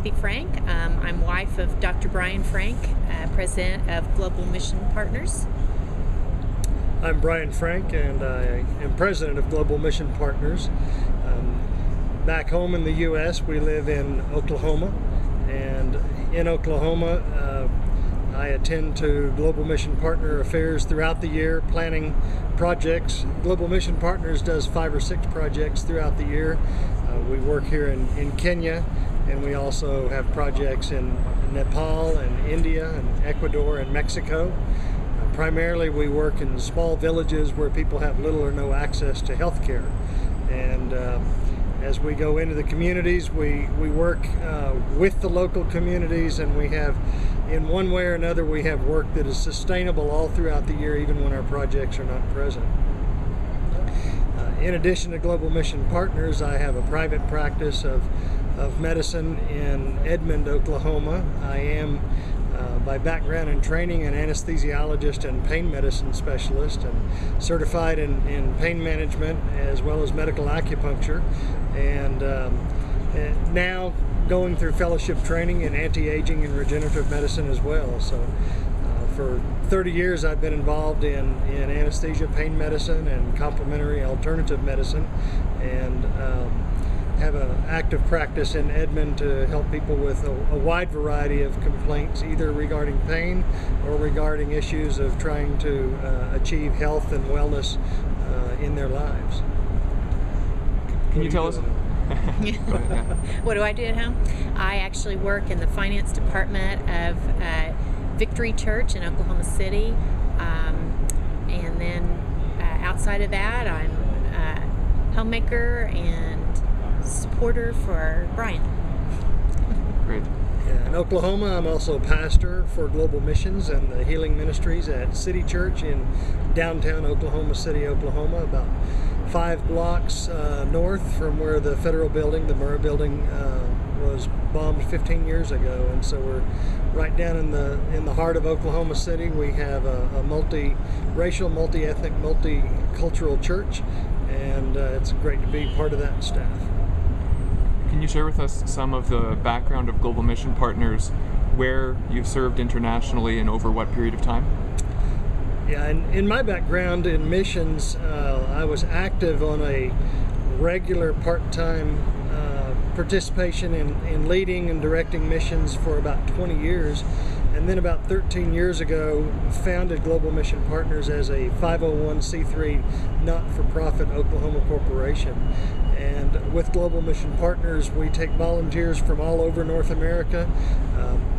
Kathy Frank. I'm wife of Dr. Brian Frank, president of Global Mission Partners. I'm Brian Frank, and I am president of Global Mission Partners. Back home in the U.S., we live in Oklahoma, and in Oklahoma, I attend to Global Mission Partner affairs throughout the year, planning projects. Global Mission Partners does 5 or 6 projects throughout the year. We work here in Kenya, and we also have projects in Nepal and India and Ecuador and Mexico. Primarily, we work in small villages where people have little or no access to health care. And as we go into the communities, we work with the local communities, and we have, in one way or another, we have work that is sustainable all throughout the year, even when our projects are not present. In addition to Global Mission Partners, I have a private practice of medicine in Edmond, Oklahoma. I am, by background and training, an anesthesiologist and pain medicine specialist, and certified in pain management as well as medical acupuncture, and now going through fellowship training in anti-aging and regenerative medicine as well. So for 30 years I've been involved in anesthesia, pain medicine, and complementary alternative medicine, and have an active practice in Edmond to help people with a wide variety of complaints, either regarding pain or regarding issues of trying to achieve health and wellness in their lives. Can you tell us? What do I do at home? I actually work in the finance department of Victory Church in Oklahoma City, and then outside of that, I'm a homemaker and supporter for Brian. Great. Yeah, in Oklahoma, I'm also a pastor for Global Missions and the Healing Ministries at City Church in downtown Oklahoma City, Oklahoma, about 5 blocks north from where the federal building, the Murrah building, was bombed 15 years ago. And so we're right down in the heart of Oklahoma City. We have a multi-racial, multi-ethnic, multicultural church, and it's great to be part of that staff. Can you share with us some of the background of Global Mission Partners, where you've served internationally and over what period of time? Yeah, in my background in missions, I was active on a regular part-time participation in leading and directing missions for about 20 years. And then about 13 years ago, founded Global Mission Partners as a 501c3 not-for-profit Oklahoma corporation. And with Global Mission Partners, we take volunteers from all over North America.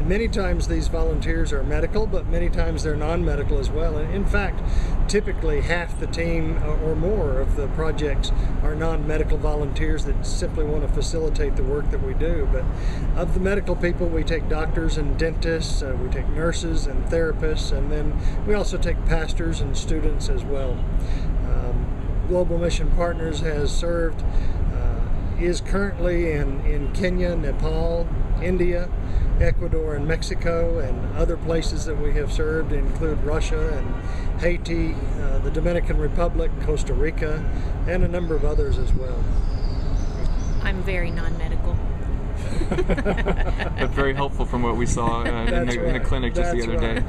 Many times these volunteers are medical, but many times they're non-medical as well. And in fact, typically half the team or more of the projects are non-medical volunteers that simply want to facilitate the work that we do. But of the medical people, we take doctors and dentists, we take nurses and therapists, and then we also take pastors and students as well. Global Mission Partners has served, is currently in Kenya, Nepal, India, Ecuador, and Mexico, and other places that we have served include Russia and Haiti, the Dominican Republic, Costa Rica, and a number of others as well. I'm very non-medical. But very helpful from what we saw in the clinic just the other day.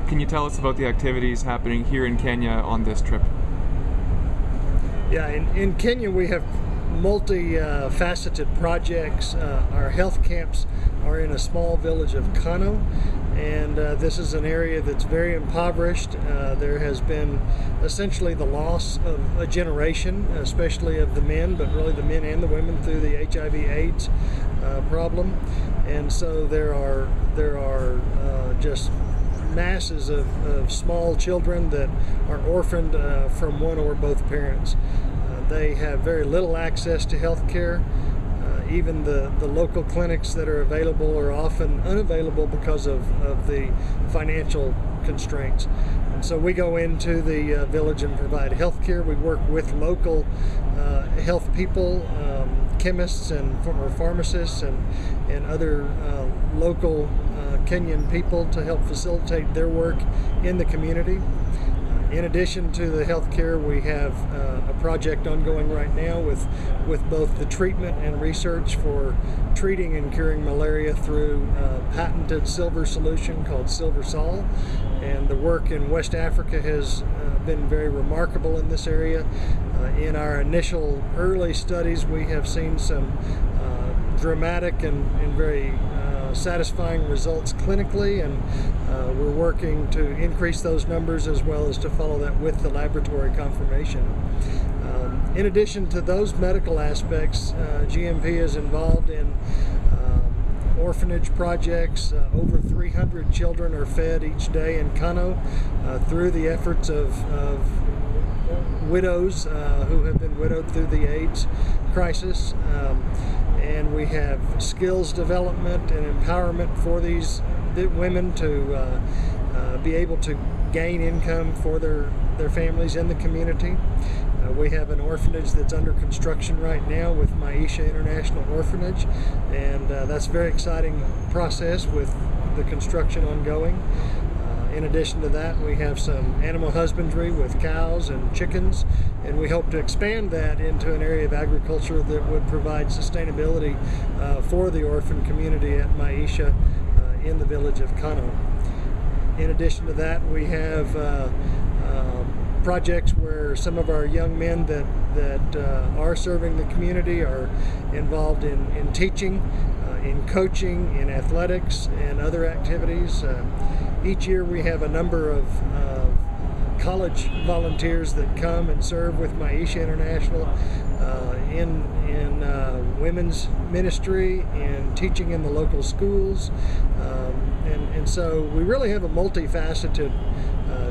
Can you tell us about the activities happening here in Kenya on this trip? Yeah, in Kenya we have multi-faceted projects. Our health camps are in a small village of Kano, and this is an area that's very impoverished. There has been essentially the loss of a generation, especially of the men, but really the men and the women, through the HIV/AIDS problem. And so there are just masses of small children that are orphaned from one or both parents. They have very little access to health care. Even the local clinics that are available are often unavailable because of the financial constraints. And so we go into the village and provide health care. We work with local health people, chemists and pharmacists and other local Kenyan people to help facilitate their work in the community. In addition to the healthcare, we have a project ongoing right now with both the treatment and research for treating and curing malaria through a patented silver solution called SilverSol. And the work in West Africa has been very remarkable in this area. In our initial early studies, we have seen some dramatic and very satisfying results clinically, and we're working to increase those numbers as well as to follow that with the laboratory confirmation. In addition to those medical aspects, GMP is involved in orphanage projects. Over 300 children are fed each day in Kano through the efforts of widows who have been widowed through the AIDS crisis. And we have skills development and empowerment for these women to be able to gain income for their families and the community. We have an orphanage that's under construction right now with Maisha International Orphanage, and that's a very exciting process with the construction ongoing. In addition to that, we have some animal husbandry with cows and chickens, and we hope to expand that into an area of agriculture that would provide sustainability for the orphan community at Maisha in the village of Kano. In addition to that, we have projects where some of our young men that are serving the community are involved in teaching, in coaching, in athletics, and other activities. Each year we have a number of college volunteers that come and serve with Maisha International in women's ministry and teaching in the local schools. And so we really have a multifaceted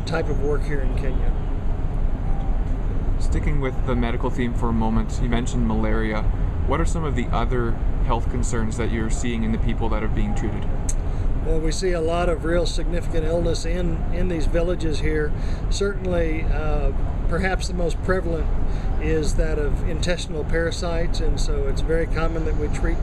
type of work here in Kenya. Sticking with the medical theme for a moment, you mentioned malaria. What are some of the other health concerns that you're seeing in the people that are being treated? Well, we see a lot of real significant illness in these villages here. Certainly, perhaps the most prevalent is that of intestinal parasites, and so it's very common that we treat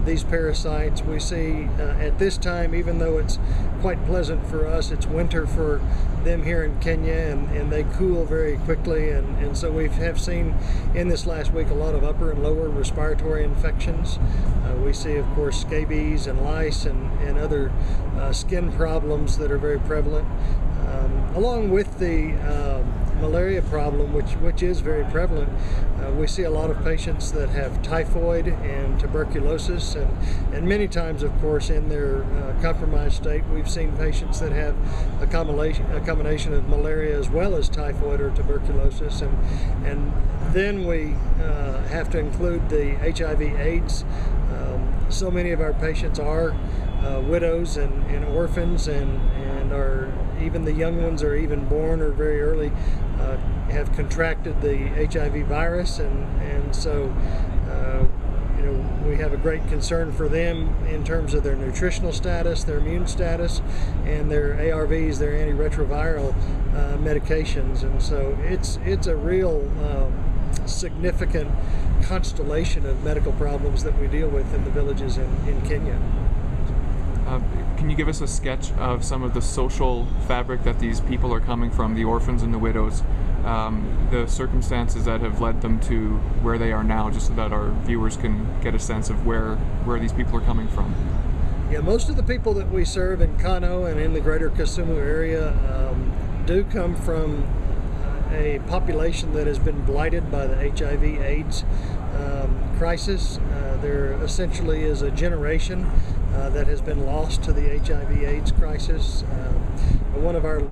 these parasites. We see at this time, even though it's quite pleasant for us, it's winter for them here in Kenya, and they cool very quickly, and so we have seen in this last week a lot of upper and lower respiratory infections. We see, of course, scabies and lice and other skin problems that are very prevalent, along with the malaria problem, which is very prevalent. We see a lot of patients that have typhoid and tuberculosis, and many times, of course, in their compromised state, we've seen patients that have a combination of malaria as well as typhoid or tuberculosis, and then we have to include the HIV/AIDS. So many of our patients are widows and orphans, and are, even the young ones are even born or very early have contracted the HIV virus, and so we have a great concern for them in terms of their nutritional status, their immune status, and their ARVs, their antiretroviral medications, and so it's a real significant constellation of medical problems that we deal with in the villages in Kenya. Can you give us a sketch of some of the social fabric that these people are coming from, the orphans and the widows, the circumstances that have led them to where they are now, just so that our viewers can get a sense of where these people are coming from? Yeah, most of the people that we serve in Kano and in the greater Kisumu area do come from a population that has been blighted by the HIV/AIDS crisis. There essentially is a generation that has been lost to the HIV/AIDS crisis. One of our